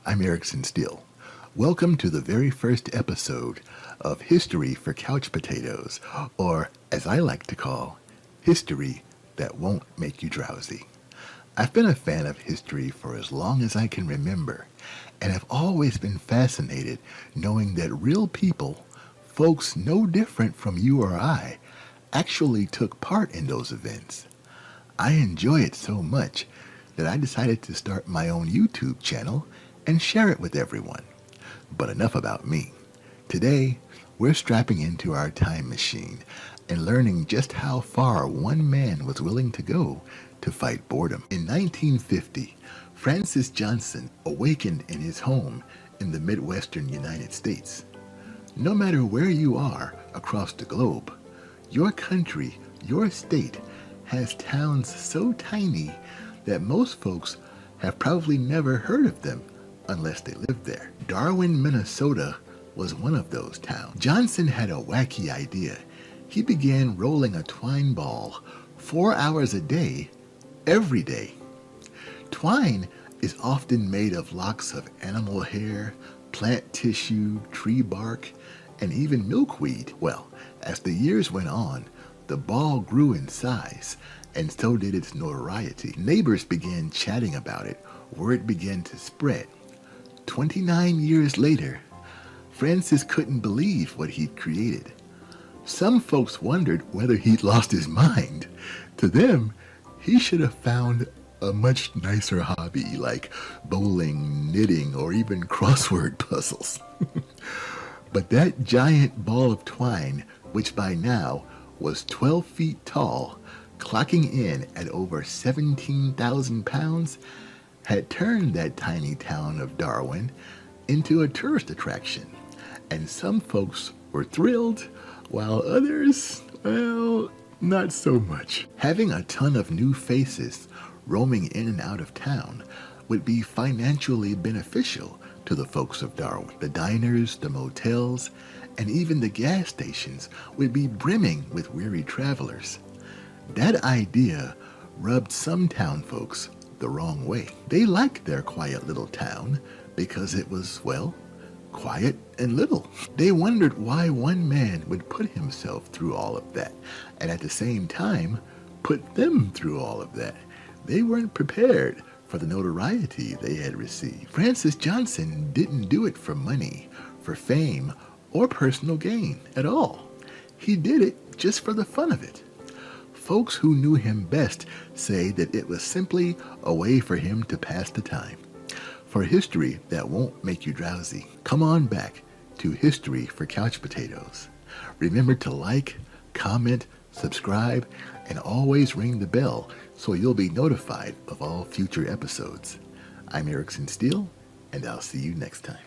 I'm Erickson Steele. Welcome to the very first episode of History for Couch Potatoes, or as I like to call, History That Won't Make You Drowsy. I've been a fan of history for as long as I can remember, and have always been fascinated knowing that real people, folks no different from you or I, actually took part in those events. I enjoy it so much that I decided to start my own YouTube channel and share it with everyone. But enough about me. Today, we're strapping into our time machine and learning just how far one man was willing to go to fight boredom. In 1950, Francis Johnson awakened in his home in the Midwestern United States. No matter where you are across the globe, your country, your state, has towns so tiny that most folks have probably never heard of them unless they lived there. Darwin, Minnesota was one of those towns. Johnson had a wacky idea. He began rolling a twine ball 4 hours a day, every day. Twine is often made of locks of animal hair, plant tissue, tree bark, and even milkweed. Well, as the years went on, the ball grew in size, and so did its notoriety. Neighbors began chatting about it. Word began to spread. 29 years later, Francis couldn't believe what he'd created. Some folks wondered whether he'd lost his mind. To them, he should have found a much nicer hobby like bowling, knitting, or even crossword puzzles. But that giant ball of twine, which by now was 12 feet tall, clocking in at over 17,000 pounds, had turned that tiny town of Darwin into a tourist attraction. And some folks were thrilled, while others, well, not so much. Having a ton of new faces roaming in and out of town would be financially beneficial to the folks of Darwin. The diners, the motels, and even the gas stations would be brimming with weary travelers. That idea rubbed some town folks the wrong way. They liked their quiet little town because it was, well, quiet and little. They wondered why one man would put himself through all of that, and at the same time, put them through all of that. They weren't prepared for the notoriety they had received. Francis Johnson didn't do it for money, for fame, or personal gain at all. He did it just for the fun of it. Folks who knew him best say that it was simply a way for him to pass the time. For history that won't make you drowsy, come on back to History for Couch Potatoes. Remember to like, comment, subscribe, and always ring the bell so you'll be notified of all future episodes. I'm Erickson Steele, and I'll see you next time.